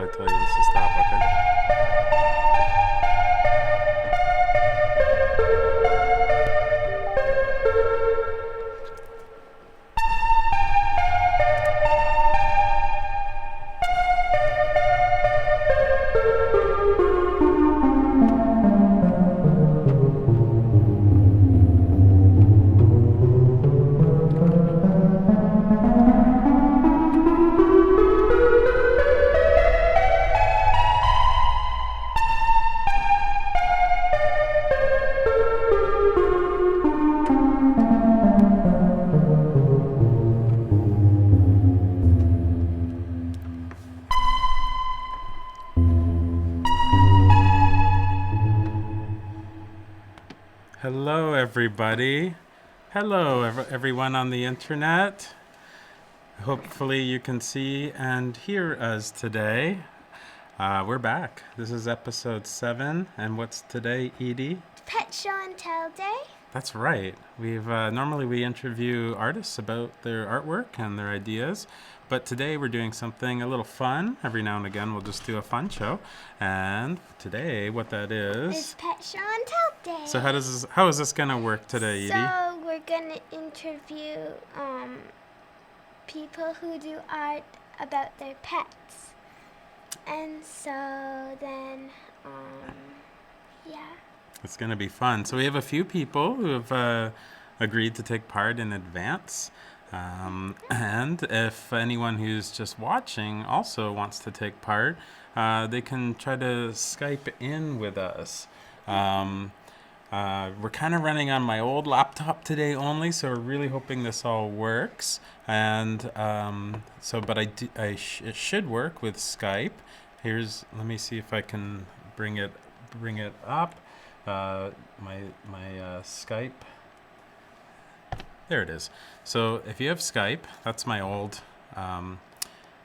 I tell you this to stop, okay? Hello, everybody. Hello, everyone on the internet. Hopefully, you can see and hear us today. We're back. This is episode 7. And what's today, Edie? Pet Show and Tell Day. That's right. We've normally we interview artists about their artwork and their ideas, but today we're doing something a little fun. Every now and again, we'll just do a fun show. And today, what that is? It's Pet Show and Tell Day. So how is this gonna work today, Edie? So we're gonna interview people who do art about their pets, and so then yeah. It's going to be fun. So we have a few people who have agreed to take part in advance. And if anyone who's just watching also wants to take part, they can try to Skype in with us. We're kind of running on my old laptop today only, so we're really hoping this all works. And it should work with Skype. Let me see if I can bring it up. My Skype. There it is. So if you have Skype, that's my old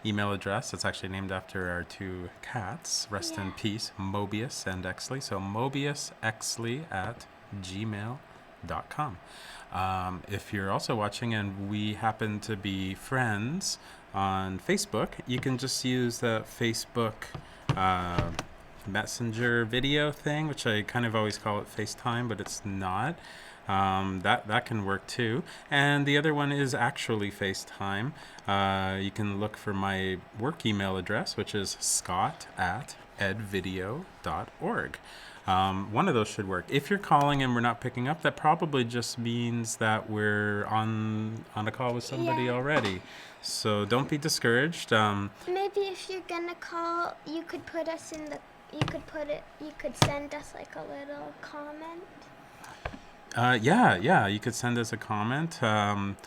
email address. It's actually named after our two cats. Rest in peace, Mobius and Exley. So mobiusexley@gmail.com. If you're also watching and we happen to be friends on Facebook, you can just use the Facebook Messenger video thing, which I kind of always call it FaceTime, but it's not. That can work too. And the other one is actually FaceTime. You can look for my work email address, which is scott@edvideo.org. One of those should work. If you're calling and we're not picking up, that probably just means that we're on a call with somebody already. So don't be discouraged. Maybe if you're gonna call, you could put us in the. You could send us like a little comment. You could send us a comment, and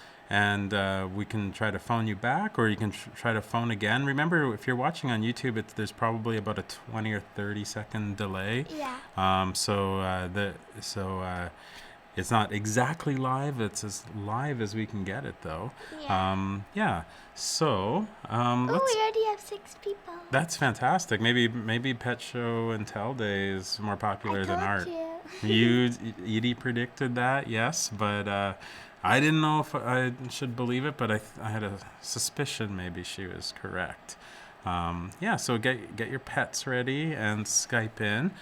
we can try to phone you back, or you can try to phone again. Remember, if you're watching on YouTube, there's probably about a 20 or 30-second delay. Yeah. It's not exactly live. It's as live as we can get it, though. Yeah. So, we already have 6 people. That's fantastic. Maybe Pet Show and Tell Day is more popular than art. Edie predicted that, yes, but I didn't know if I should believe it, but I had a suspicion maybe she was correct. So get your pets ready and Skype in.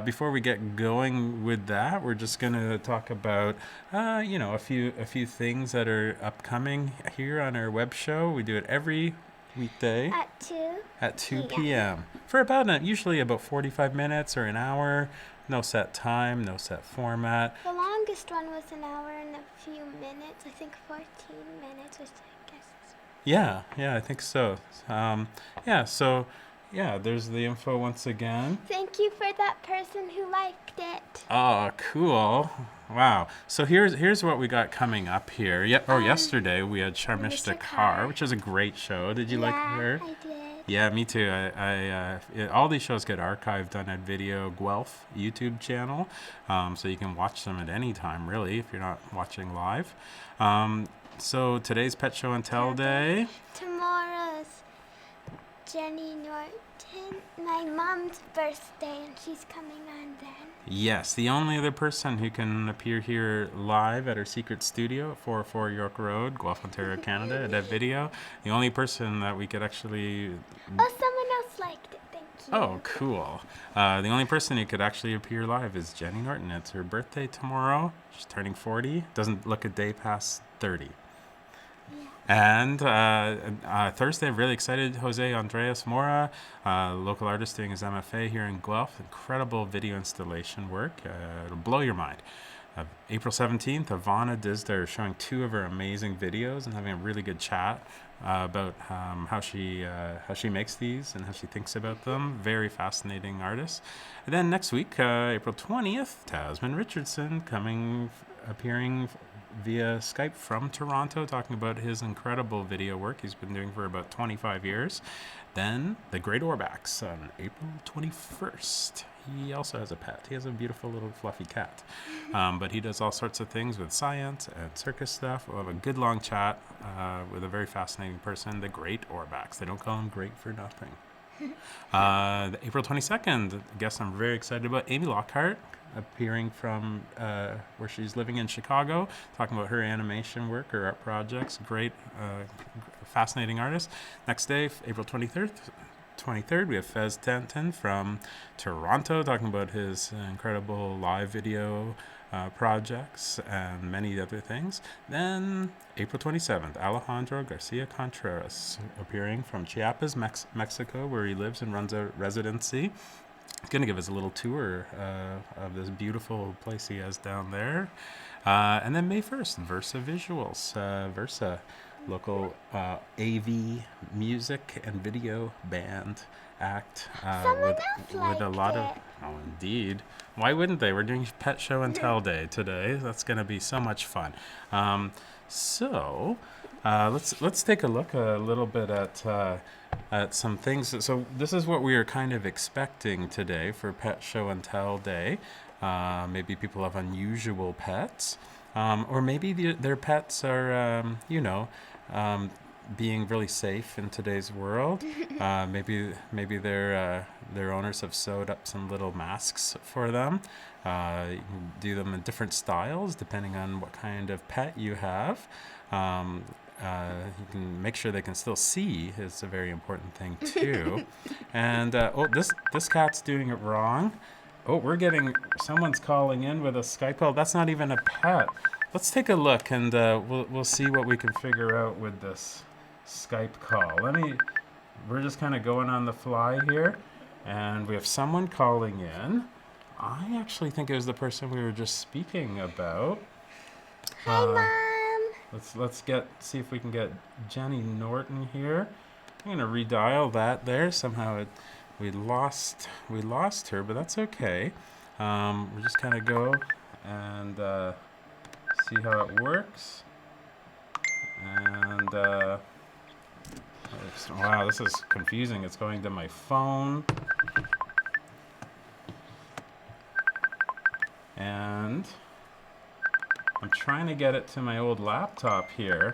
Before we get going with that, we're just gonna talk about a few things that are upcoming here on our web show. We do it every weekday at 2 p.m. for usually about 45 minutes or an hour. No set time, no set format. The longest one was an hour and a few minutes. I think 14 minutes, which I guess is... Yeah, I think so. There's the info once again. Thank you for that person who liked it. Oh, cool. Wow. So here's what we got coming up here. Yesterday we had Sharmishta Kaur, which is a great show. Did you like her? I did. Yeah, me too. All these shows get archived on that Video Guelph YouTube channel, so you can watch them at any time, really, if you're not watching live. So today's Pet Show and Tell Day. Tomorrow's Jenny Norton, my mom's birthday, and she's coming on then. Yes, the only other person who can appear here live at our secret studio at 404 York Road, Guelph, Ontario, Canada, at that video. The only person that we could actually... Oh, someone else liked it. you. Oh, cool. The only person who could actually appear live is Jenny Norton. It's her birthday tomorrow. She's turning 40. Doesn't look a day past 30. And Thursday, I'm really excited. Jose Andreas Mora, local artist doing his MFA here in Guelph. Incredible video installation work. It'll blow your mind. April 17th, Ivana Disder showing 2 of her amazing videos and having a really good chat about how she makes these and how she thinks about them. Very fascinating artist. And then next week, April 20th, Tasman Richardson appearing via Skype from Toronto, talking about his incredible video work he's been doing for about 25 years. Then the Great Orbacks on April 21st. He also has a pet. He has a beautiful little fluffy cat. But he does all sorts of things with science and circus stuff. We'll have a good long chat with a very fascinating person, the Great Orbacks. They don't call him great for nothing. April 22nd, I guess I'm very excited about Amy Lockhart appearing from where she's living in Chicago, talking about her animation work, her art projects. Great, fascinating artist. Next day, April 23rd, we have Fez Tanton from Toronto talking about his incredible live video projects and many other things. Then April 27th, Alejandro Garcia Contreras appearing from Chiapas, Mexico, where he lives and runs a residency. He's going to give us a little tour of this beautiful place he has down there. And then May 1st, Versa Visuals. Versa, local AV music and video band act with a lot of... Oh, indeed. Why wouldn't they? We're doing Pet Show and Tell Day today. That's going to be so much fun. Let's take a look a little bit at some things. So this is what we are kind of expecting today for Pet Show and Tell Day. Maybe people have unusual pets, or maybe their pets are, being really safe in today's world. Maybe their owners have sewed up some little masks for them. You can do them in different styles depending on what kind of pet you have. You can make sure they can still see. It's a very important thing too. And this cat's doing it wrong. Oh, someone's calling in with a Skype call. That's not even a pet. Let's take a look and we'll see what we can figure out with this Skype call. We're just kind of going on the fly here, and we have someone calling in. I actually think it was the person we were just speaking about. Hi, Mom. Let's see if we can get Jenny Norton here. I'm gonna redial that there. Somehow we lost her, but that's okay. We just kind of go and see how it works. And wow, this is confusing. It's going to my phone. And I'm trying to get it to my old laptop here,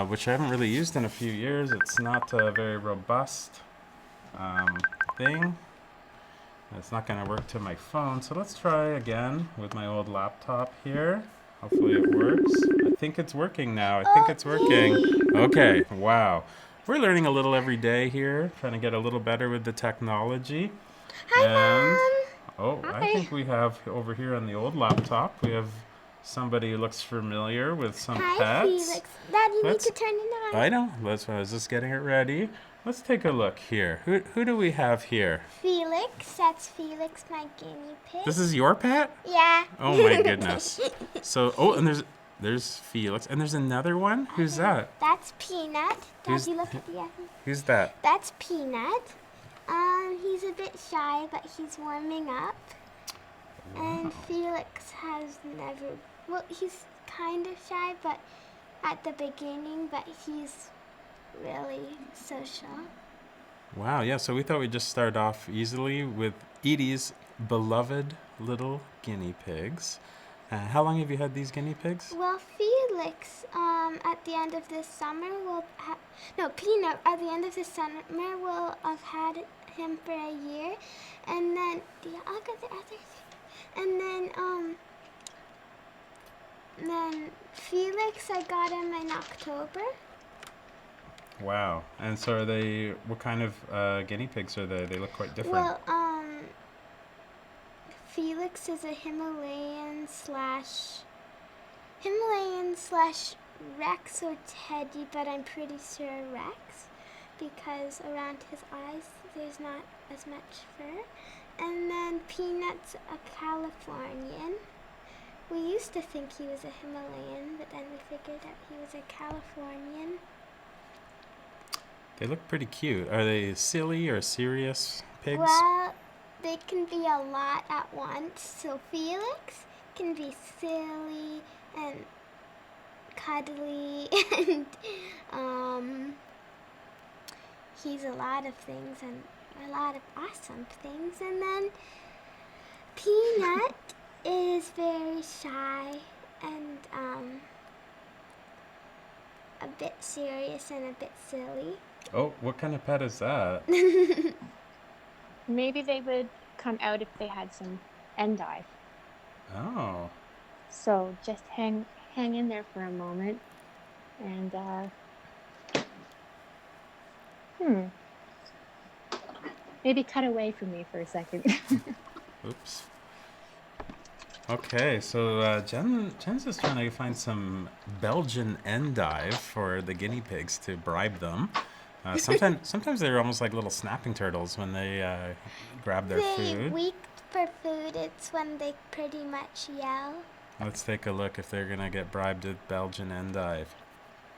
which I haven't really used in a few years. It's not a very robust thing. It's not going to work to my phone. So let's try again with my old laptop here. Hopefully it works. I think it's working now. I think it's working. Okay, wow. We're learning a little every day here, trying to get a little better with the technology. Hi, Mom. Hi. I think we have over here on the old laptop, we have somebody who looks familiar with some pets. Hi, Felix. Dad, you need to turn it on. I know. I was just getting it ready. Let's take a look here. Who do we have here? Felix. That's Felix, my guinea pig. This is your pet? Yeah. Oh my goodness. So, and there's Felix, and there's another one. Who's that? That's Peanut. Daddy, look at the other. Who's that? That's Peanut. He's a bit shy, but he's warming up. Wow. And Felix has he's kind of shy, but at the beginning, but he's really social. Wow, yeah, so we thought we'd just start off easily with Edie's beloved little guinea pigs. How long have you had these guinea pigs? Well, Felix, at the end of this summer, Peanut, at the end of this summer, will have had him for a year. And then, I'll get the other thing. And then Felix, I got him in October. Wow. And so are they, what kind of guinea pigs are they? They look quite different. Well, Felix is a Himalayan slash Rex or Teddy, but I'm pretty sure Rex because around his eyes there's not as much fur. And then Peanut's a Californian. We used to think he was a Himalayan, but then we figured out he was a Californian. They look pretty cute. Are they silly or serious pigs? Well, they can be a lot at once. So Felix can be silly and cuddly and he's a lot of things and a lot of awesome things. And then Peanut is very shy and a bit serious and a bit silly. Oh, what kind of pet is that? Maybe they would come out if they had some endive. Oh. So just hang in there for a moment and maybe cut away from me for a second. Oops. Okay, so Jen's just trying to find some Belgian endive for the guinea pigs to bribe them. Sometimes they're almost like little snapping turtles when they grab their They food. weak for food. It's when they pretty much yell. Let's take a look if they're gonna get bribed with Belgian endive.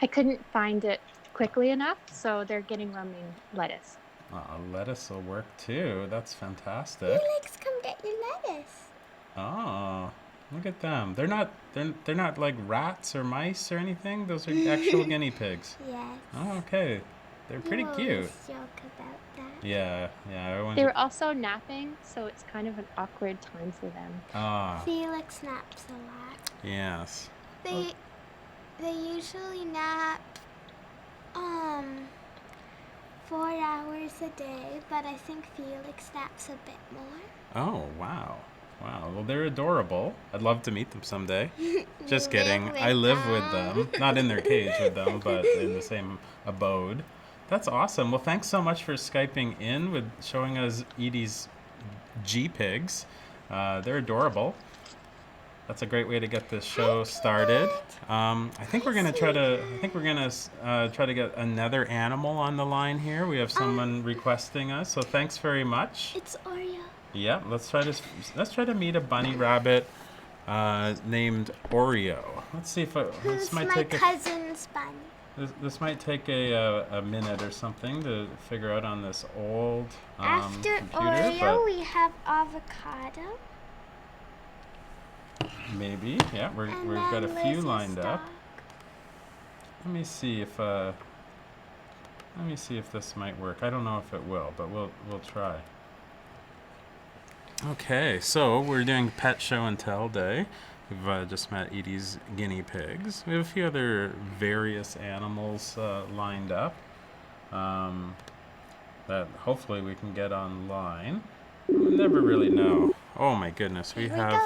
I couldn't find it quickly enough, so they're getting romaine lettuce. Lettuce will work too. That's fantastic. Felix, come get your lettuce. Oh, look at them. They're not like rats or mice or anything. Those are actual guinea pigs. Yes. Oh, okay. They're pretty you cute. always joke about that. Yeah. They were also napping, so it's kind of an awkward time for them. Ah. Felix naps a lot. Yes. They usually nap 4 hours a day, but I think Felix naps a bit more. Oh, wow. Wow. Well, they're adorable. I'd love to meet them someday. Just kidding. I live with them. Not in their cage with them, but in the same abode. That's awesome. Well, thanks so much for Skyping in with showing us Edie's G pigs. They're adorable. That's a great way to get this show started. I think we're gonna try to get another animal on the line here. We have someone requesting us, so thanks very much. It's Oreo. Yeah, let's try to meet a bunny rabbit named Oreo. Let's see if Who's my cousin's bunny? This might take a minute or something to figure out on this old After computer. Oreo, we have avocado. Maybe, yeah. We've And got a then few Liz's lined up. dog. Let me see if this might work. I don't know if it will, but we'll try. Okay, so we're doing Pet Show and Tell Day. We've just met Edie's guinea pigs. We have a few other various animals lined up that hopefully we can get online. We'll never really know. Oh my goodness, we have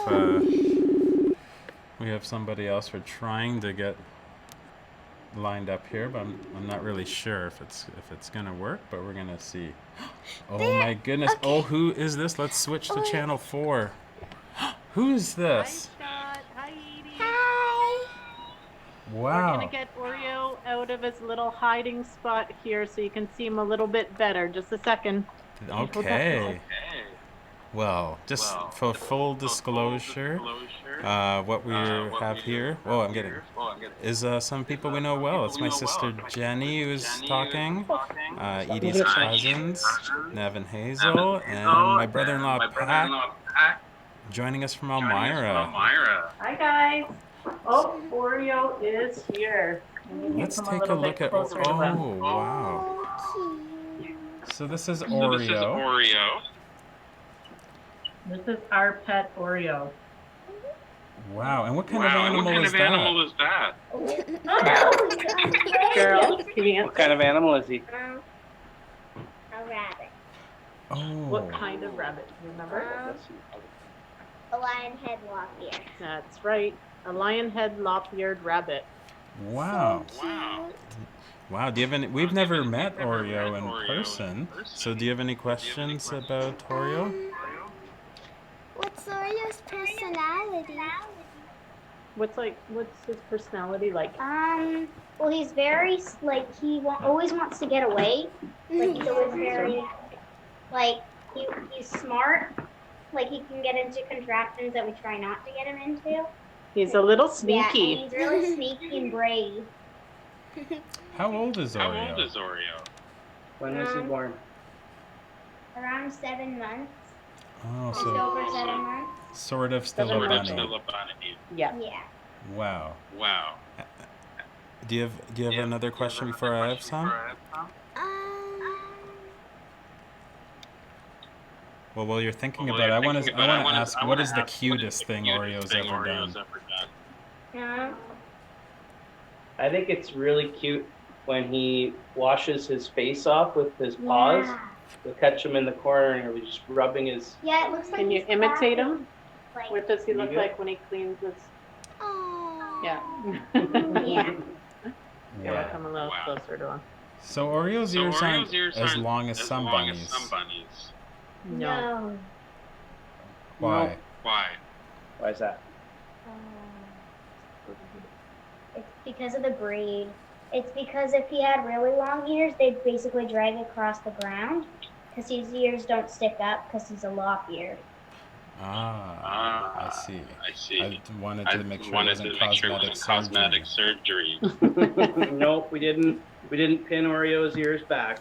somebody else we're trying to get lined up here, but I'm not really sure if it's gonna work, but we're gonna see. Oh my goodness! Okay. Oh, who is this? Let's switch to channel 4. Who is this? Hi, Scott. Hi, Edie. Hi. Wow. We're gonna get Oreo out of his little hiding spot here, so you can see him a little bit better. Just a second. Okay. Well, just for full disclosure, what we have here, is some people we know well. It's my sister Jenny who's talking, Edie's cousins, Nev and Hazel, and my brother-in-law Pat, joining us from Elmira. Hi, guys. Oh, Oreo is here. Let's take a look at. Oh, wow. So this is Oreo. This is our pet Oreo. Wow, and what kind of animal is that? Girl, can you What kind of animal is he? A rabbit. Oh. What kind of rabbit? Do you remember? A lion head lop ear. That's right. A lion head lop-eared rabbit. Wow. So cute. Wow. Do you have any? We've never met Oreo in person. So do you have any questions about Oreo? What's Oreo's personality? What's his personality like? Well, he's very like always wants to get away. Like he's always very like he's smart. Like he can get into contraptions that we try not to get him into. He's a little Yeah, sneaky. and he's really sneaky and brave. How old is Oreo? When was he born? Around 7 months. Oh, Just so over 7 months. sort of still a bunny. Yeah. Yeah. Wow. Do you have another question before I have some? Well, while you're thinking about it, I want to ask, what is the cutest thing Oreo's ever done? Yeah. I think it's really cute when he washes his face off with his paws. Yeah. You'll catch him in the corner and he's just rubbing his... Yeah, it looks like Can you he's imitate clapping. him? Like, What does he look You do? like when he cleans his? Oh. Yeah. yeah. Yeah, come a little closer to him. So Oreo's ears aren't as long as some bunnies. No. Why? Why is that? It's because of the breed. It's because if he had really long ears, they'd basically drag across the ground. Because his ears don't stick up because he's a lock ear. I see. I wanted to make sure it wasn't cosmetic surgery. Nope, we didn't pin Oreo's ears back.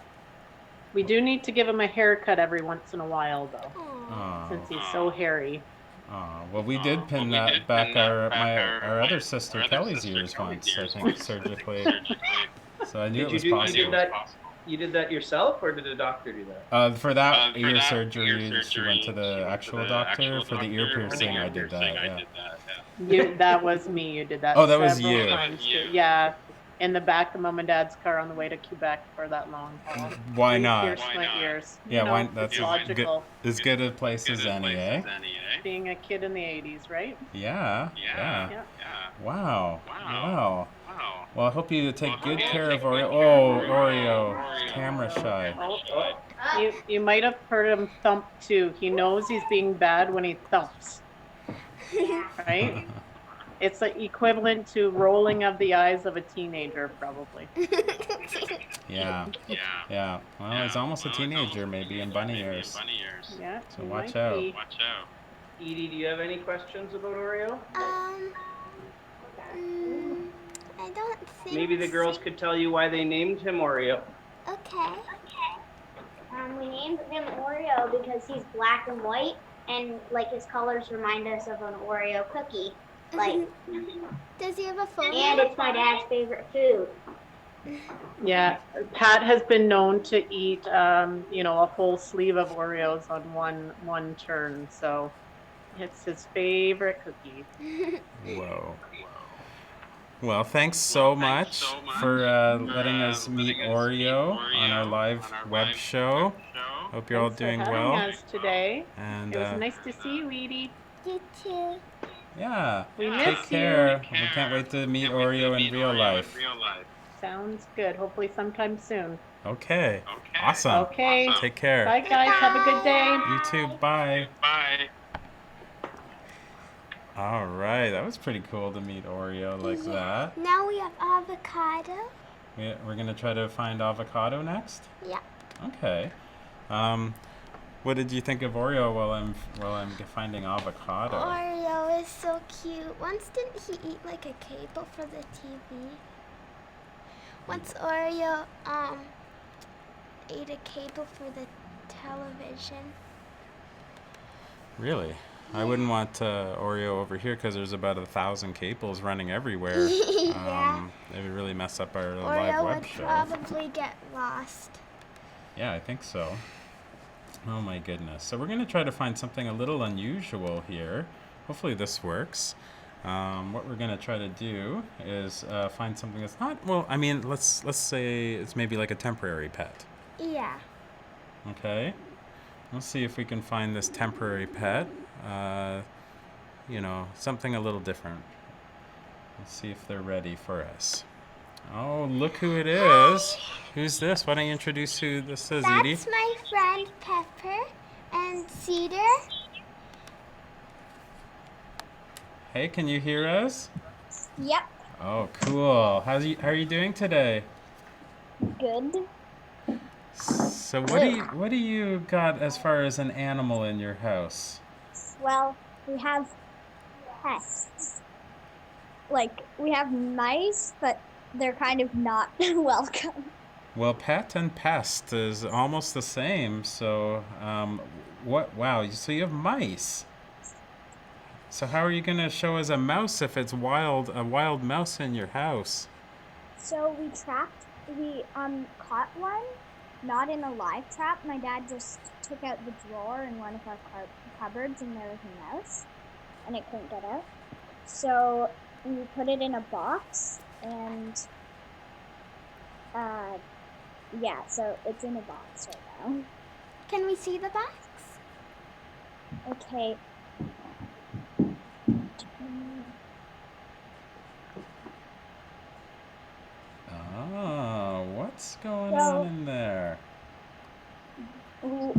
We do need to give him a haircut every once in a while, though, Oh, since he's so hairy. well, we did pin that back our other sister Kelly's ears once, I think, surgically. So I knew it was possible. You did that yourself, or did a doctor do that? For that ear surgery, she went to the actual doctor. For the ear piercing, I did that. Yeah. That was me. You did that. Oh, that was several you. times, too. Yeah, in the back of Mom and Dad's car on the way to Quebec for that long haul. Why not? Pierced my ears. Yeah, You know, why? That's it's logical. as good a place as any, eh? Being a kid in the 80s, right? Yeah. Yeah. Wow. Well, I hope you take good care of Oreo. Oh, Oreo, camera shy. You might have heard him thump too. He knows he's being bad when he thumps, right? It's the equivalent to rolling of the eyes of a teenager, probably. Yeah. Well, he's almost a teenager, maybe in bunny ears. Yeah. So he watch might out. be. Edie, do you have any questions about Oreo? I don't think. Maybe the girls could tell you why they named him Oreo. Okay. We named him Oreo because he's black and white, and like his colors remind us of an Oreo cookie. Like, Does he have a phone? and it's my dad's favorite food. Yeah, Pat has been known to eat, a whole sleeve of Oreos on one turn. So it's his favorite cookie. Whoa. Well, thanks so much for letting us meet Oreo on our live web show. Hope you're all Thanks for doing having well. us today. And It was nice to see you, Edie. You too. yeah, We take miss care. We can't wait to meet Oreo in real life. Sounds good. Hopefully sometime soon. Okay. Awesome. Okay. Take care. Bye, guys. Have a good day. You too. Bye. All right, that was pretty cool to meet Oreo like that. Now we have avocado. We're gonna try to find avocado next. Yeah. Okay. What did you think of Oreo while I'm finding avocado? Oreo is so cute. Once didn't he eat like a cable for the TV? Once Oreo ate a cable for the television. Really? I wouldn't want Oreo over here because there's about 1,000 cables running everywhere. Yeah. It would really mess up our live Oreo web would show. probably get lost. Yeah, I think so. Oh my goodness. So we're going to try to find something a little unusual here. Hopefully this works. What we're going to try to do is find something that's not, well, I mean, let's say it's maybe like a temporary pet. Yeah. Okay? Let's see if we can find this temporary pet. Something a little different. Let's see if they're ready for us. Oh, look who it is. Who's this? Why don't you introduce who this is, Edie? That's my friend Pepper and Cedar. Hey, can you hear us? Yep. Oh, cool. How are you doing today? Good. So what do you got as far as an animal in your house? Well, we have pests. Like, we have mice, but they're kind of not welcome. Well, pet and pest is almost the same. So, what? Wow. So you have mice. So how are you gonna show us a mouse if it's a wild mouse in your house? So we caught one, not in a live trap. My dad just took out the drawer in one of our cupboards, and there was a mouse, and it couldn't get out. So we put it in a box, and yeah, so it's in a box right now. Can we see the box? Okay. Oh, what's going on in there? We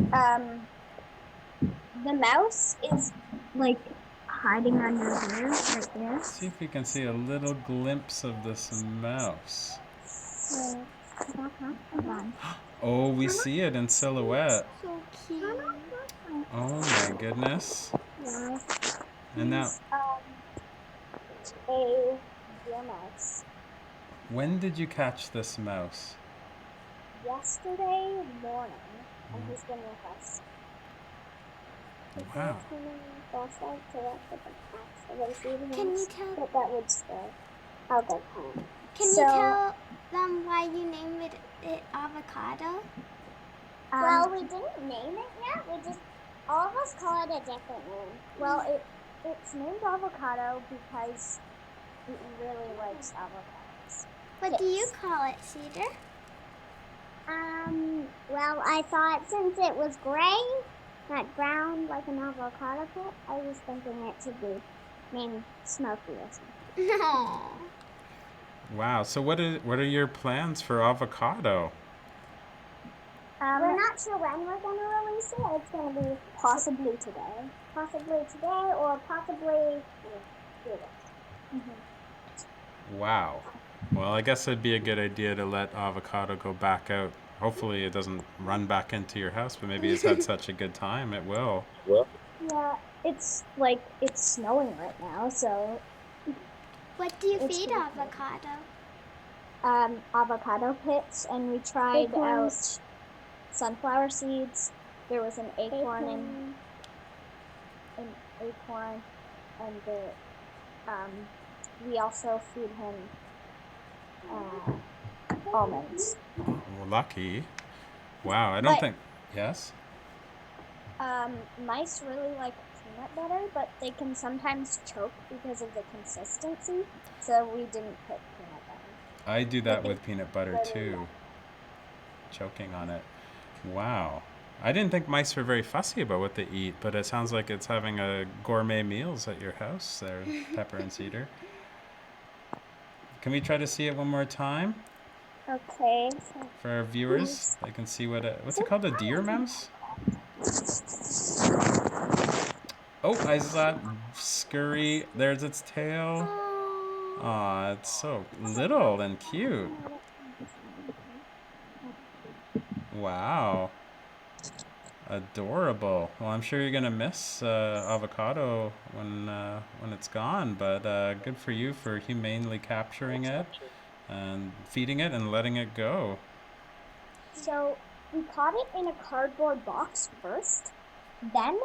the mouse is like hiding under here, right there. See if we can see a little glimpse of this mouse. So, hold on. Oh, we see it in silhouette. So cute. Oh my goodness. Yeah. And now, He's a deer mouse. when did you catch this mouse? Yesterday morning, and he's been with us. Wow. Can you tell? But that would stay. I'll go home. Can you tell them why you named it avocado? Well, we didn't name it yet. We just all of us call it a different name. Well, it's named avocado because it really likes avocados. What do you call it, Cedar? Well, I thought since it was gray, not brown like an avocado pit, I was thinking it should be named Smokey or something. No. Wow. So what are your plans for avocado? We're not sure when we're going to release it. It's going to be possibly today. Possibly today or possibly Wow. Well, I guess it'd be a good idea to let avocado go back out. Hopefully it doesn't run back into your house, but maybe it's had such a good time it will. Yeah, it's snowing right now, so What do you feed avocado? Avocado pits, and we tried out sunflower seeds. There was an acorn and we also feed him almonds. Well, lucky. Wow, I don't think. Yes? Mice really like peanut butter, but they can sometimes choke because of the consistency, so we didn't put peanut butter. I do that with peanut butter too. Choking on it. Wow. I didn't think mice were very fussy about what they eat, but it sounds like it's having a gourmet meals at your house there, Pepper and Cedar. Can we try to see it one more time? Okay. For our viewers, they can see what's it called, a deer mouse? Oh, I saw it scurry. There's its tail. Aw, it's so little and cute. Wow. Adorable. Well, I'm sure you're gonna miss avocado when it's gone, but good for you for humanely capturing it and feeding it and letting it go. So we caught it in a cardboard box first. Then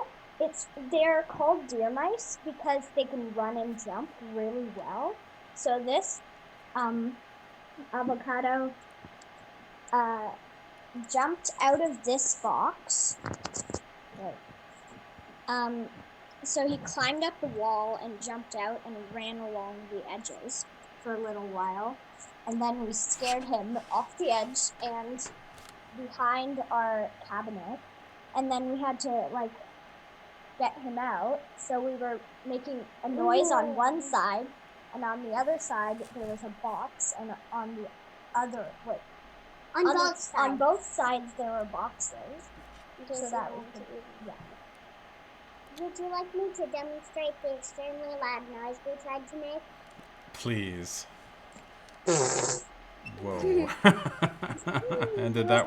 they're called deer mice because they can run and jump really well. So this avocado jumped out of this box. Right. So he climbed up the wall and jumped out and ran along the edges for a little while. And then we scared him off the edge and behind our cabinet. And then we had to get him out. So we were making a noise on one side and on the other side there was a box, and on the other on both sides there were boxes. So that we could, yeah. Would you like me to demonstrate the extremely loud noise we tried to make? Please. Whoa. And did that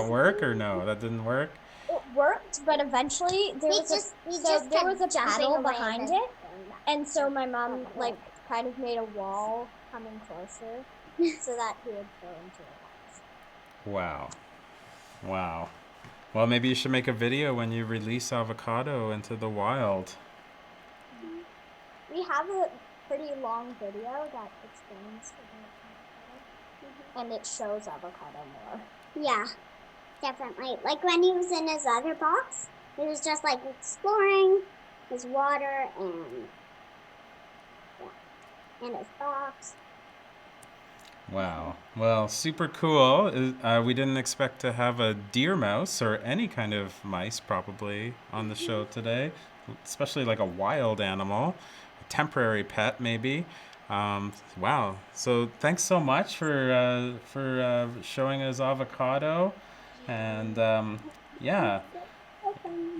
work or no? That didn't work? It worked, but eventually there was a paddle behind it, and so my mom like kind of made a wall coming closer so that he would go into the box. Wow. Wow. Well, maybe you should make a video when you release Avocado into the wild. We have a pretty long video that explains avocado, and it shows avocado more. Yeah, definitely. Like when he was in his other box, he was just like exploring his water and his box. Wow. Well, super cool. We didn't expect to have a deer mouse or any kind of mice probably on the show today, especially like a wild animal, a temporary pet maybe. Wow. So thanks so much for showing us Avocado, and yeah,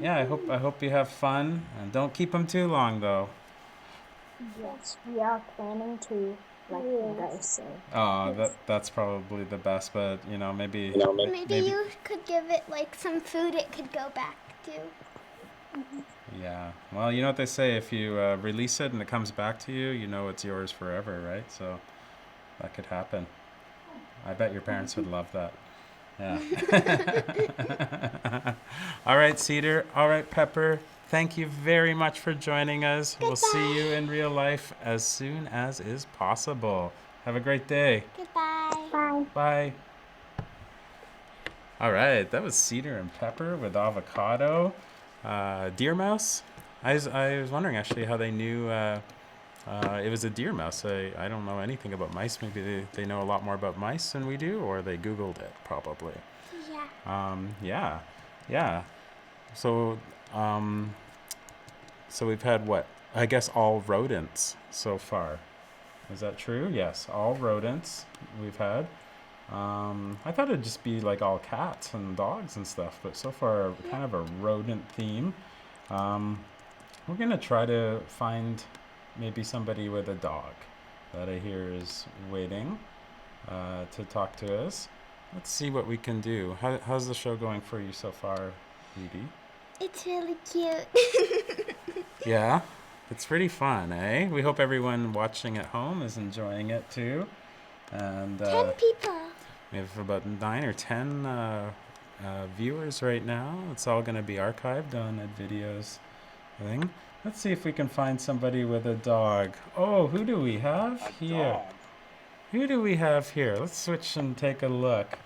I hope you have fun, and don't keep them too long though. Yes, we are planning to let him go soon. Oh, that's probably the best, but maybe Maybe you could give it like some food it could go back to. Yeah. Well, you know what they say, if you release it and it comes back to you, it's yours forever, right? So that could happen. I bet your parents would love that. Yeah. All right, Cedar. All right, Pepper. Thank you very much for joining us. Goodbye. We'll see you in real life as soon as is possible. Have a great day. Goodbye. Bye. Bye. All right, that was Cedar and Pepper with Avocado. Deer mouse? I was wondering actually how they knew it was a deer mouse. I don't know anything about mice. Maybe they know a lot more about mice than we do, or they Googled it probably. Yeah. Yeah. So we've had what? I guess all rodents so far. Is that true? Yes, all rodents we've had. I thought it'd just be like all cats and dogs and stuff, but so far kind of a rodent theme. We're gonna try to find maybe somebody with a dog that I hear is waiting to talk to us. Let's see what we can do. How's the show going for you so far, Edie? It's really cute. Yeah, it's pretty fun, eh? We hope everyone watching at home is enjoying it too. And 10 people. we have about 9 or 10 viewers right now. It's all going to be archived on Ed Video's thing. Let's see if we can find somebody with a dog. Oh, who do we have here? Dog. Who do we have here? Let's switch and take a look.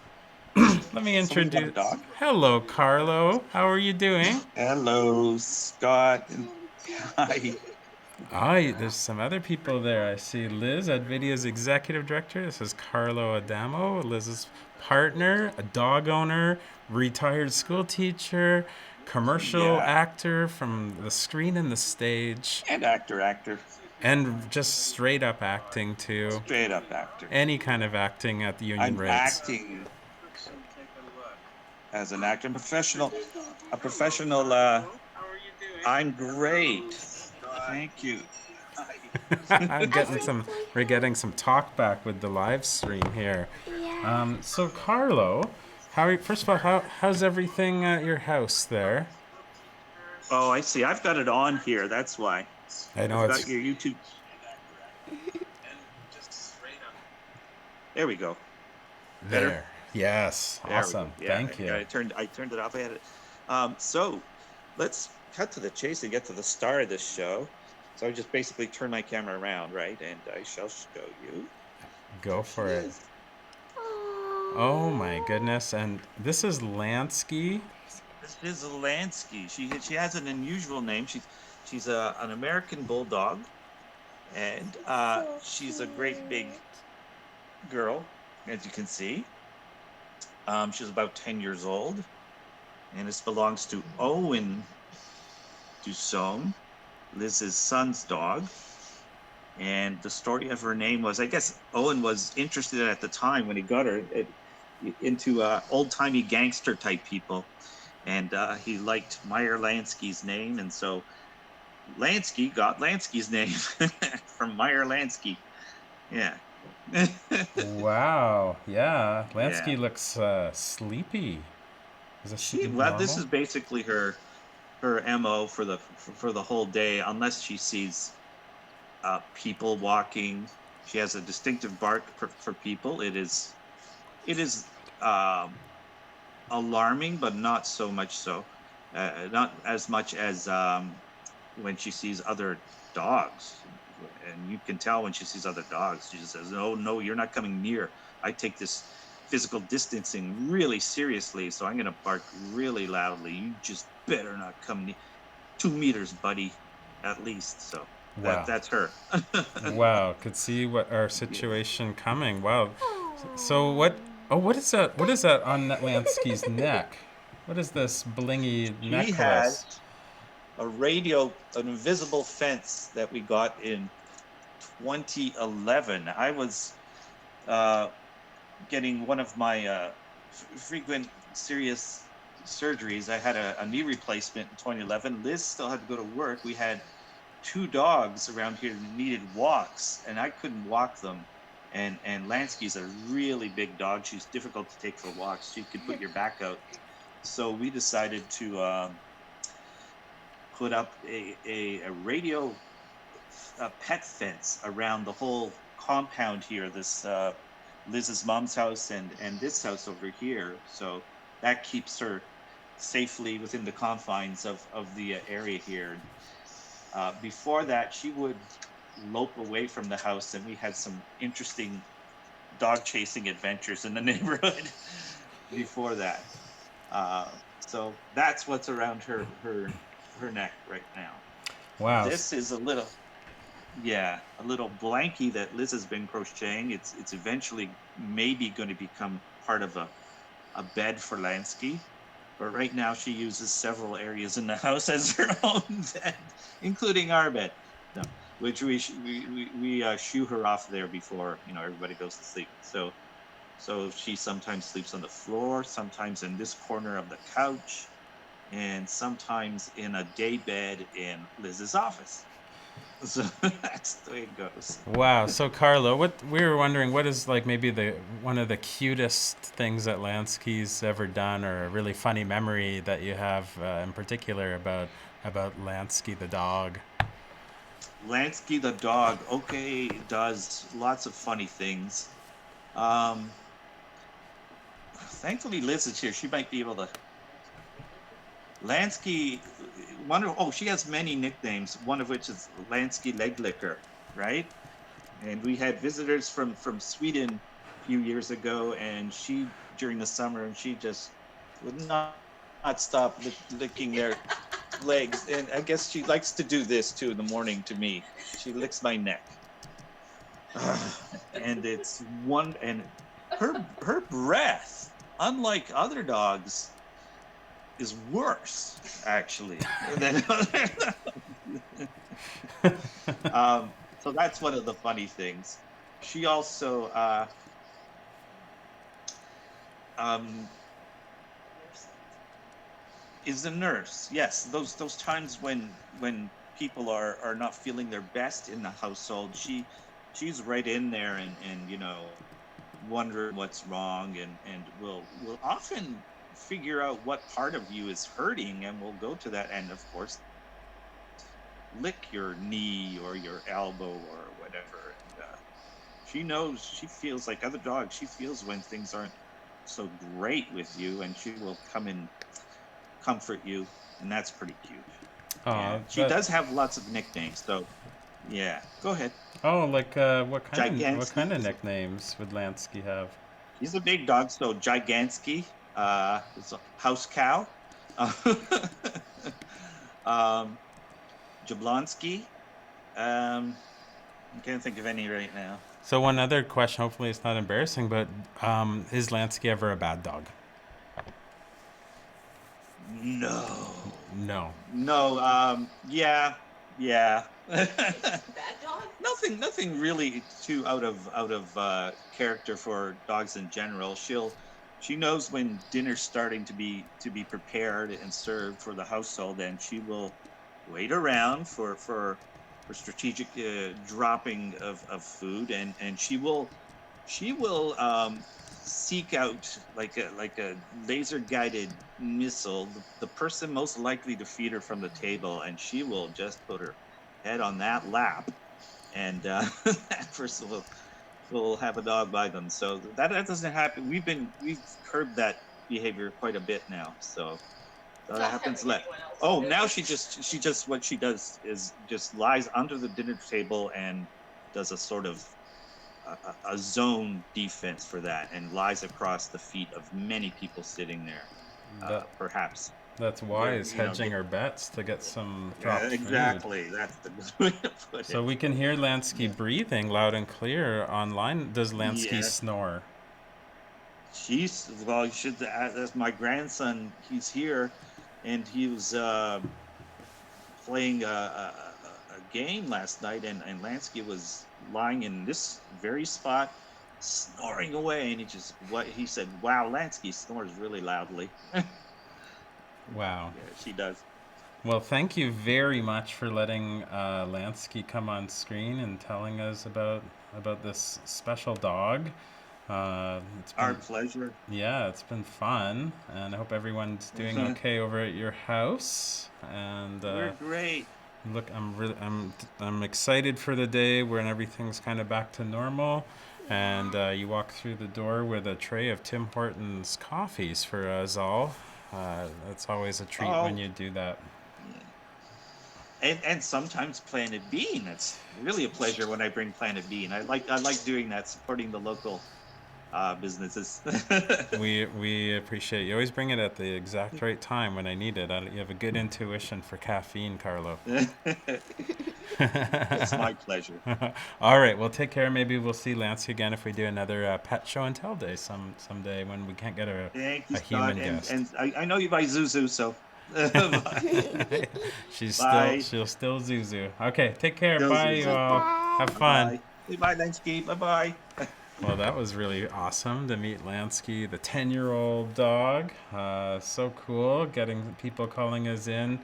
Let me Somebody got a introduce. dog? Hello, Carlo. How are you doing? Hello, Scott. Hi. There's some other people there. I see Liz, Ed Video's executive director. This is Carlo Adamo, Liz's partner, a dog owner, retired school teacher, commercial actor from the screen and the stage. And actor. And just straight up acting too. Straight up actor. Any kind of acting at the union I'm rates. acting as an actor, a professional. I'm great. Thank you. We're getting some talk back with the live stream here. Yeah. So Carlo, first of all, how's everything at your house there? Oh, I see. I've got it on here. That's why. I know I've it's got your YouTube. There we go. there. Better? Yes. There Awesome. we go. Yeah, Thank you. I turned it off. I had it. So let's cut to the chase and get to the star of this show. So I just basically turn my camera around, right? And I shall show you. Go for it. Oh my goodness. And this is Lansky. This is Lansky. She has an unusual name. She's an American bulldog, and she's a great big girl, as you can see. She's about 10 years old, and this belongs to Owen Dusson, Liz's son's dog. And the story of her name was, I guess Owen was interested at the time when he got her into old-timey gangster type people. And he liked Meyer Lansky's name. And so Lansky got Lansky's name from Meyer Lansky. Yeah. Wow. Yeah. Yeah. Lansky looks sleepy. Is this Well, this normal? is basically her MO for the whole day, unless she sees people walking. She has a distinctive bark for people. It is alarming, but not so much so. Not as much as when she sees other dogs. And you can tell when she sees other dogs. She just says, "No, no, you're not coming near. I take this physical distancing really seriously, so I'm going to bark really loudly. You just better not come near. 2 meters, buddy, at least." So Wow. that's her. Wow. Could see what our situation coming. Wow. So what? Oh, what is that? What is that on Lansky's neck? What is this blingy She necklace? has an invisible fence that we got in 2011. I was getting one of my frequent serious surgeries. I had a knee replacement in 2011. Liz still had to go to work. We had 2 dogs around here that needed walks, and I couldn't walk them. And Lansky's a really big dog. She's difficult to take for walks. She could put your back out. So we decided to put up a radio pet fence around the whole compound here. This Liz's mom's house and this house over here. So that keeps her safely within the confines of the area here. Before that, she would lope away from the house, and we had some interesting dog chasing adventures in the neighborhood before that. So that's what's around her neck right now. Wow. This is a little blankie that Liz has been crocheting. It's eventually maybe going to become part of a bed for Lansky. But right now she uses several areas in the house as her own bed, including our bed. No, which we shoo her off there before everybody goes to sleep. So she sometimes sleeps on the floor, sometimes in this corner of the couch, and sometimes in a day bed in Liz's office. So that's the way it goes. Wow. So Carlo, what we were wondering, what is like maybe one of the cutest things that Lansky's ever done, or a really funny memory that you have in particular about Lansky the dog? Lansky the dog, okay, does lots of funny things. Thankfully Liz is here. She might be able to. Lansky, she has many nicknames, one of which is Lansky Leg Licker, right? And we had visitors from Sweden a few years ago, and she, during the summer, and she just would not stop licking their legs. And I guess she likes to do this too in the morning to me. She licks my neck. And her breath, unlike other dogs, is worse actually than so that's one of the funny things. She also is a nurse. Yes, those times when people are not feeling their best in the household, she's right in there and wondering what's wrong, and will often figure out what part of you is hurting, and we'll go to that end, of course, lick your knee or your elbow or whatever. And she feels like other dogs. She feels when things aren't so great with you, and she will come and comfort you, and that's pretty cute. Yeah. She does have lots of nicknames, so yeah. Go ahead. Oh, like what kind of nicknames would Lansky have? He's a big dog, so Gigantsky. It's a house cow. Jablonski. I can't think of any right now. So one other question, hopefully it's not embarrassing, but is Lansky ever a bad dog? No. No. No. Yeah. Bad dog? Nothing really too out of character for dogs in general. She knows when dinner's starting to be prepared and served for the household, and she will wait around for strategic dropping of food, and she will seek out like a laser guided missile, the person most likely to feed her from the table, and she will just put her head on that lap, and that person will have a dog by them. So that doesn't happen. We've curbed that behavior quite a bit now. So that happens less. Oh, now she just what she does is just lies under the dinner table and does a sort of a zone defense for that, and lies across the feet of many people sitting there. That Perhaps that's they're wise, hedging her bets to get some dropped food. exactly, that's the good way to put So it. we can hear Lansky breathing loud and clear online. Does Lansky Yeah, snore? she's well. You should. That's my grandson. He's here, and he was playing a game last night, and Lansky was lying in this very spot, snoring away, and he said, "Wow, Lansky snores really loudly." Wow. Yeah, she does. Well, thank you very much for letting Lansky come on screen and telling us about this special dog. It's Our been pleasure. Yeah, it's been fun, and I hope everyone's doing okay over at your house. And We're great. look, I'm excited for the day when everything's kind of back to normal, and you walk through the door with a tray of Tim Hortons coffees for us all. It's always a treat when Oh, you do that. yeah. And sometimes Planet Bean. It's really a pleasure when I bring Planet Bean. I like doing that, supporting the local businesses. We appreciate you always bring it at the exact right time when I need it. You have a good intuition for caffeine, Carlo. It's my pleasure. All right, well, take care. Maybe we'll see Lance again if we do another pet show and tell day someday when we can't get Thank you, a Scott. human And guest. and I know you buy Zuzu, so bye. Bye. She'll still Zuzu. Okay, take care. Still Bye, you Zuzu. all. Have Bye. Bye fun. bye. Say bye, Lansky. Bye bye. Well, that was really awesome to meet Lansky, the 10-year-old dog. So cool getting people calling us in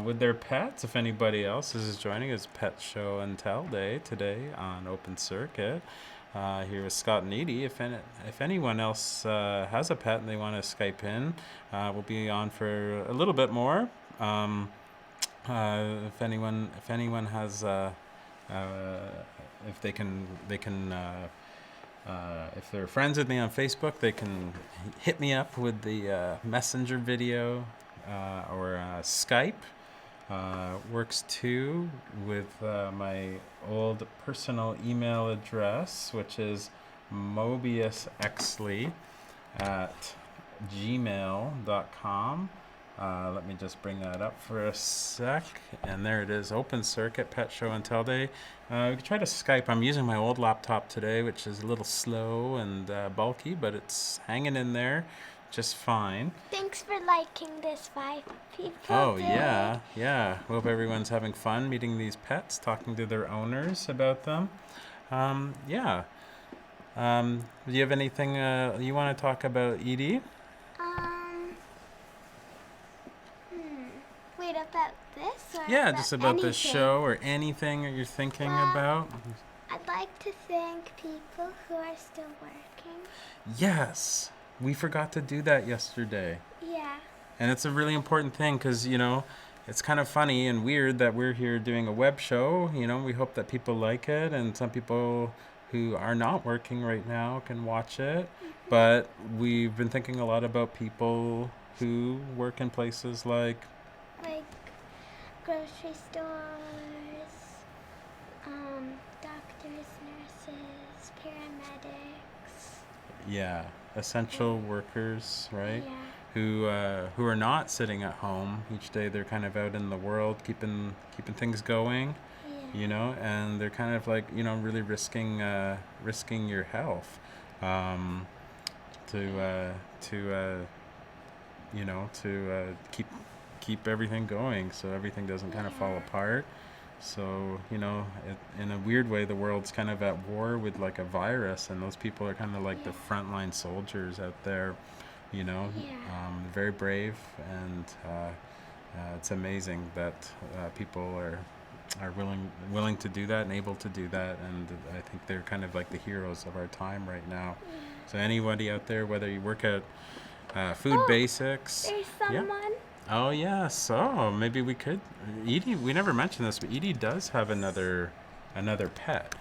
with their pets. If anybody else is joining us, Pet Show and Tell Day today on Open Circuit. Here with Scott and Edie. If anyone else has a pet and they want to Skype in, we'll be on for a little bit more. If anyone has, if they can. If they're friends with me on Facebook, they can hit me up with the Messenger video or Skype. Works too with my old personal email address, which is mobiusexley at gmail.com. Let me just bring that up for a sec. And there it is, Open Circuit, Pet Show and Tell Day. We could try to Skype. I'm using my old laptop today, which is a little slow and bulky, but it's hanging in there just fine. Thanks for liking this 5 people. Oh, did. yeah. Hope everyone's having fun meeting these pets, talking to their owners about them. Yeah. Do you have anything you want to talk about, Edie? Wait, about this or Yeah, about just about anything? this show or anything that you're thinking about. I'd like to thank people who are still working. Yes, we forgot to do that yesterday. Yeah. And it's a really important thing because, it's kind of funny and weird that we're here doing a web show. We hope that people like it, and some people who are not working right now can watch it. But we've been thinking a lot about people who work in places like grocery stores, doctors, nurses, paramedics. Yeah, essential workers, right? Yeah. Who are not sitting at home each day. They're kind of out in the world, keeping things going, Yeah. and they're kind of like really risking your health, to keep everything going, so everything doesn't kind of fall apart. So, in a weird way, the world's kind of at war with like a virus, and those people are kind of like the frontline soldiers out there, very brave, and it's amazing that people are willing to do that and able to do that, and I think they're kind of like the heroes of our time right now. So anybody out there, whether you work at Food Basics, There's someone. Oh yeah, so maybe we could. Edie, we never mentioned this, but Edie does have another pet,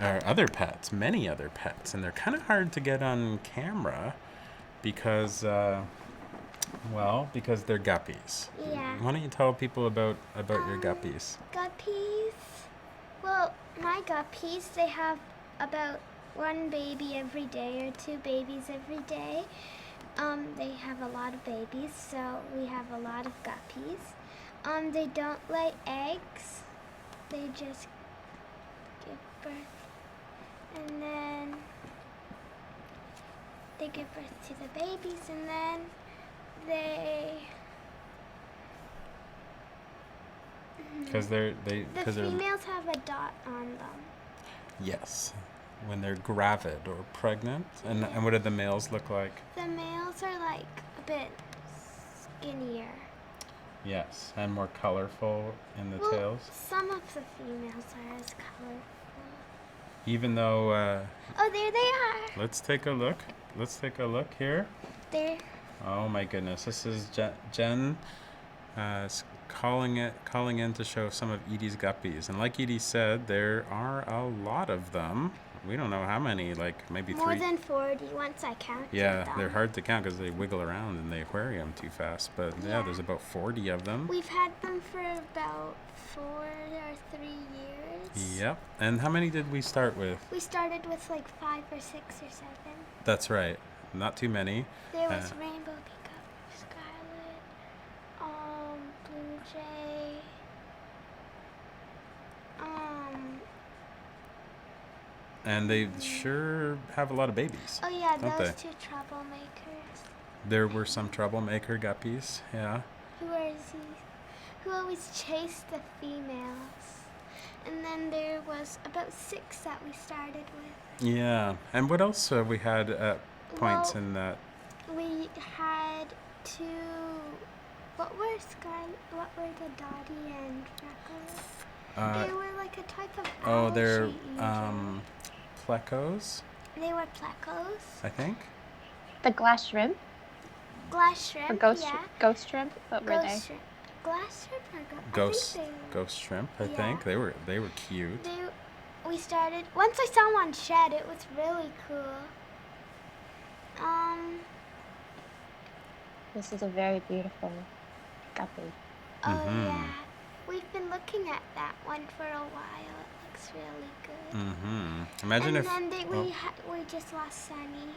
or other pets, many other pets, and they're kind of hard to get on camera because, because they're guppies. Yeah. Why don't you tell people about your guppies? Guppies. Well, my guppies, they have about one baby every day or two babies every day. They have a lot of babies, so we have a lot of guppies. They don't lay eggs. They just give birth. And then they give birth to the babies, and then Because the females have a dot on them. Yes, when they're gravid or pregnant. And what do the males look like? The males are like a bit skinnier. Yes, and more colorful in the tails. Some of the females are as colorful. Even though. Oh, there they are. Let's take a look. Here. There. Oh my goodness! This is Jen. Calling in to show some of Edie's guppies, and like Edie said, there are a lot of them. We don't know how many, like maybe more 3. More than 40 once I counted them. They're hard to count because they wiggle around in the aquarium too fast. But yeah, there's about 40 of them. We've had them for about 4 or 3 years. Yep. And how many did we start with? We started with like 5 or 6 or 7. That's right. Not too many. There was rainbow peacock, scarlet, blue jay, and they sure have a lot of babies. Oh yeah, those 2 troublemakers. There were some troublemaker guppies, yeah. Who always chased the females. And then there was about 6 that we started with. Yeah. And what else we had at points in that? We had 2. What were the Dottie and Freckles? They were like a type of algae. They're plecos. They were plecos. I think. The glass shrimp. Glass shrimp. Or ghost shrimp. What were they? Shrimp. Glass shrimp or ghost shrimp. I think they were cute. We started once I saw one shed. It was really cool. This is a very beautiful guppy. Oh yeah, we've been looking at that one for a while. It looks really good. Imagine and then we just lost Sunny.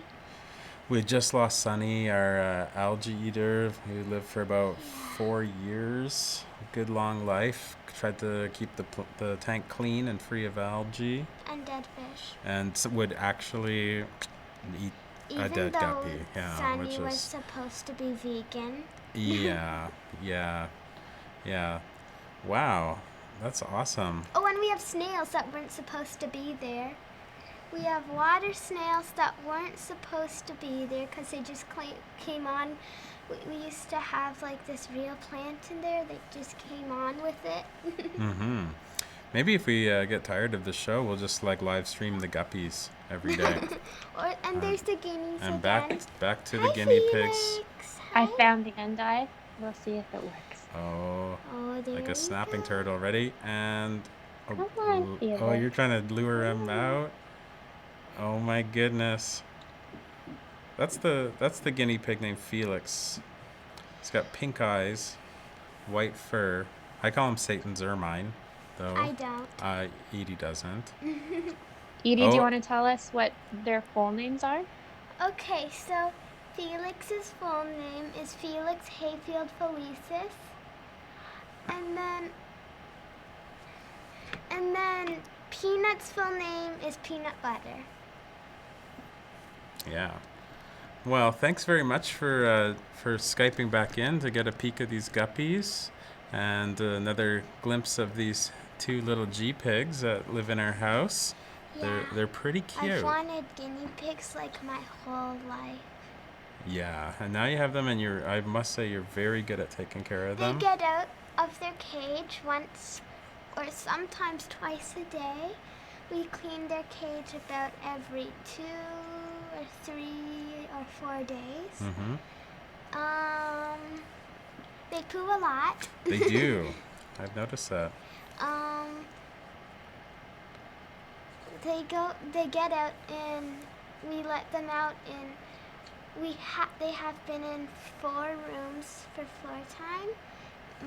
We just lost Sunny, our algae eater, who lived for about 4 years. Good long life. Tried to keep the tank clean and free of algae. And dead fish. And would actually eat a dead guppy. Yeah, Sunny was supposed to be vegan. Yeah. Wow, that's awesome. Oh, and we have snails that weren't supposed to be there. We have water snails that weren't supposed to be there because they just came on. We used to have like this real plant in there. They just came on with it. Maybe if we get tired of the show, we'll just like live stream the guppies every day. And there's the guineas and again. back to the guinea pigs. I found the endive. We'll see if it works. Oh, like a snapping go. turtle. Ready? And Oh, you're trying to lure him out. Oh my goodness. That's the guinea pig named Felix. He's got pink eyes, white fur. I call him Satan's ermine, though. I don't. Edie doesn't. Edie, do you want to tell us what their full names are? Okay, so Felix's full name is Felix Hayfield Felicis. And then Peanut's full name is Peanut Butter. Yeah. Well, thanks very much for Skyping back in to get a peek of these guppies and another glimpse of these 2 little G pigs that live in our house. Yeah. They're pretty cute. I've wanted guinea pigs like my whole life. Yeah, and now you have them, and I must say you're very good at taking care of them. They get out of their cage once or sometimes twice a day. We clean their cage about every 2 or 3 or 4 days. Mm-hmm. They poo a lot. They do. I've noticed that. They get out and we let them out in. They have been in 4 rooms for floor time.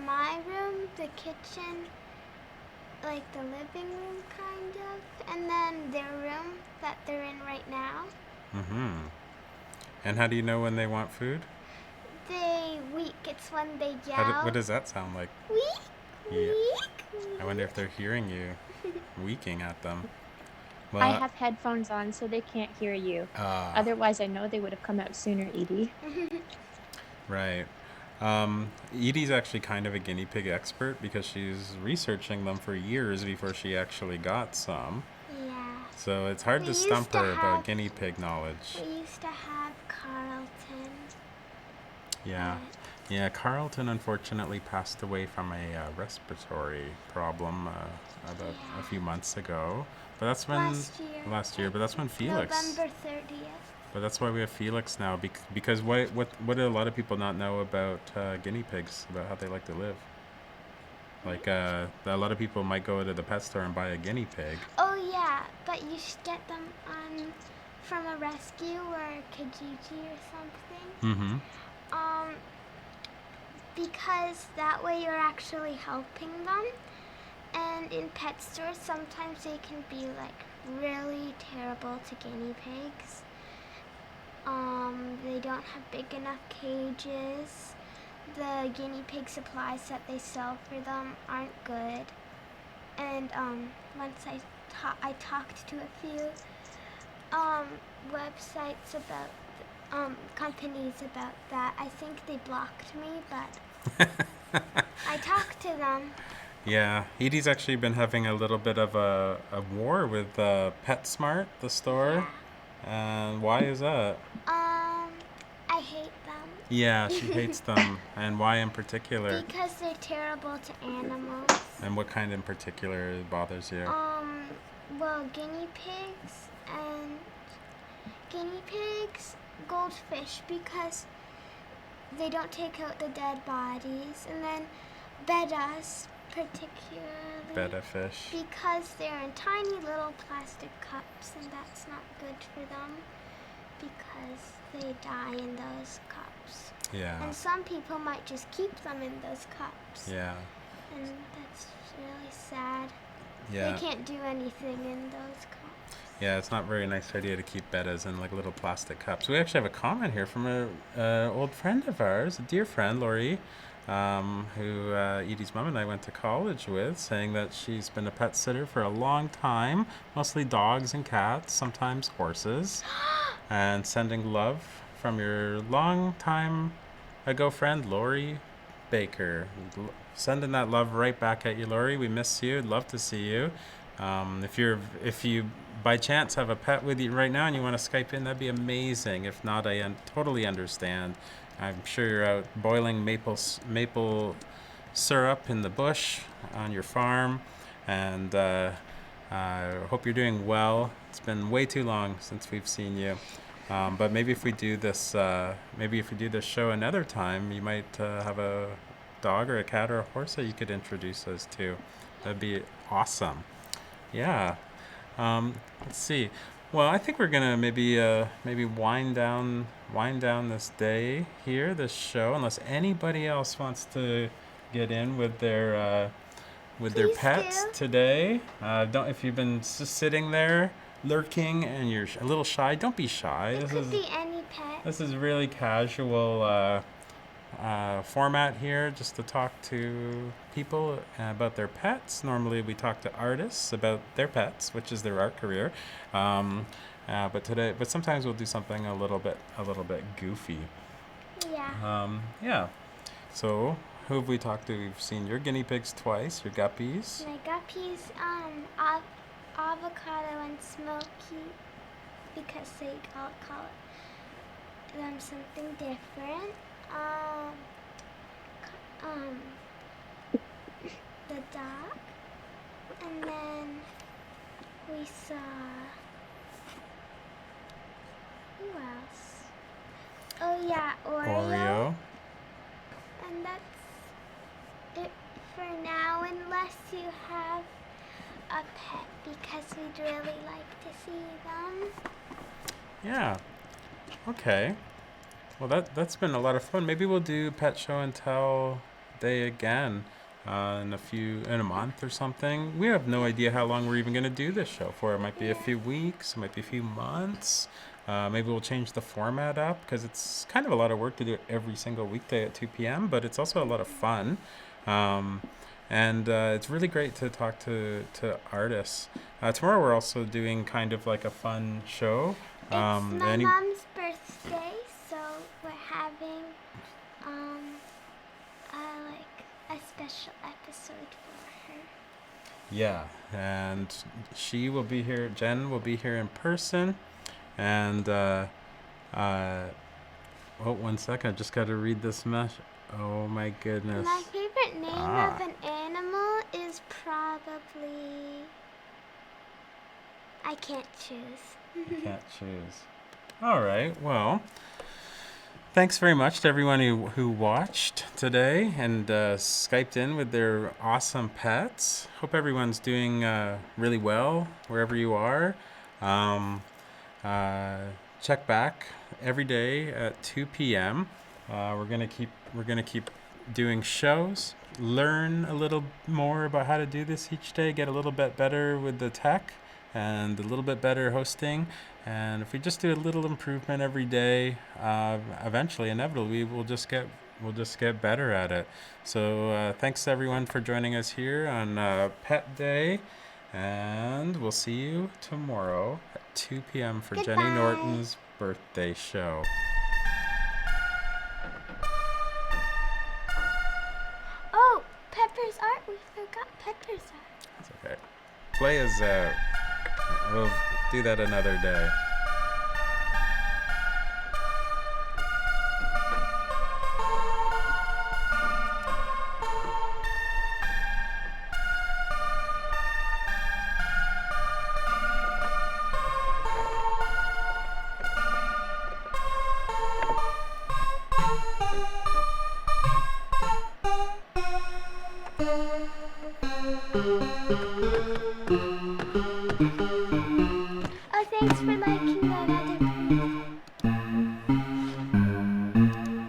My room, the kitchen, like the living room kind of, and then their room that they're in right now. Mm-hmm. And how do you know when they want food? They weak. It's when they yell. What does that sound like? Weak, Yeah. weak. I wonder if they're hearing you weeking at them. Well, I have headphones on, so they can't hear you. Otherwise, I know they would have come out sooner, Edie. Right. Edie's actually kind of a guinea pig expert because she's researching them for years before she actually got some. Yeah. So it's hard to stump her about guinea pig knowledge. We used to have Carlton. Yeah. Yeah, Carlton unfortunately passed away from a respiratory problem about a few months ago. But that's when last year. But that's when Felix. November 30th. But that's why we have Felix now. Because what do a lot of people not know about guinea pigs, about how they like to live? Like a lot of people might go to the pet store and buy a guinea pig. Oh yeah, but you should get them from a rescue or Kijiji or something. Mm-hmm. Because that way you're actually helping them. And in pet stores, sometimes they can be like really terrible to guinea pigs. They don't have big enough cages. The guinea pig supplies that they sell for them aren't good. And once I talked to a few websites about companies about that. I think they blocked me, but I talked to them. Yeah, Edie's actually been having a little bit of a war with PetSmart, the store. And why is that? I hate them. Yeah, she hates them. And why in particular? Because they're terrible to animals. And what kind in particular bothers you? Well, guinea pigs, goldfish, because they don't take out the dead bodies, and then bettas, particularly. Betta fish. Because they're in tiny little plastic cups, and that's not good for them, because they die in those cups. Yeah. And some people might just keep them in those cups. Yeah. And that's really sad. Yeah. They can't do anything in those cups. Yeah, it's not a very nice idea to keep bettas in like little plastic cups. We actually have a comment here from an old friend of ours, a dear friend, Lori, who Edie's mom and I went to college with, saying that she's been a pet sitter for a long time, mostly dogs and cats, sometimes horses, and sending love from your long time ago friend, Lori Baker. Sending that love right back at you, Lori. We miss you. Love to see you. If you by chance have a pet with you right now and you want to Skype in, that'd be amazing. If not, I totally understand. I'm sure you're out boiling maple syrup in the bush on your farm, and I hope you're doing well. It's been way too long since we've seen you. But maybe if we do this show another time, you might have a dog or a cat or a horse that you could introduce us to. That'd be awesome. Yeah. Let's see. Well, I think we're gonna maybe wind down this day here, this show, unless anybody else wants to get in with their pets today. If you've been just sitting there lurking and you're a little shy, don't be shy. It could be any pet. This is really casual format here, just to talk to people about their pets. Normally we talk to artists about their pets, which is their art career. But sometimes we'll do something a little bit goofy. Yeah. Yeah. So Who have we talked to? We've seen your guinea pigs twice, your guppies. My guppies, avocado and smoky, because they all call them something different. The dog, and then we saw, who else? Oh yeah, Oreo. And that's it for now, unless you have a pet, because we'd really like to see them. Yeah. Okay. Well, that's been a lot of fun. Maybe we'll do Pet Show and Tell Day again in a month or something. We have no idea how long we're even going to do this show for. It might be a few weeks. It might be a few months. Maybe we'll change the format up, because it's kind of a lot of work to do it every single weekday at 2 p.m., but it's also a lot of fun. And it's really great to talk to artists. Tomorrow we're also doing kind of like a fun show. It's my mom's birthday, so we're having a special episode for her. Yeah, and she will be here. Jen will be here in person, and one second, I just got to read this message. Oh my goodness. My favorite name of an animal is probably, I can't choose. You can't choose. All right. Well, thanks very much to everyone who watched today and Skyped in with their awesome pets. Hope everyone's doing really well wherever you are. Check back every day at 2 p.m. We're gonna keep doing shows. Learn a little more about how to do this each day. Get a little bit better with the tech and a little bit better hosting. And if we just do a little improvement every day, eventually, inevitably, we'll just get better at it. So thanks everyone for joining us here on Pet Day, and we'll see you tomorrow at 2 p.m. for Goodbye. Jenny Norton's birthday show. Oh, Pepper's art. We forgot Pepper's art. It's okay. Play is out. We'll do that another day.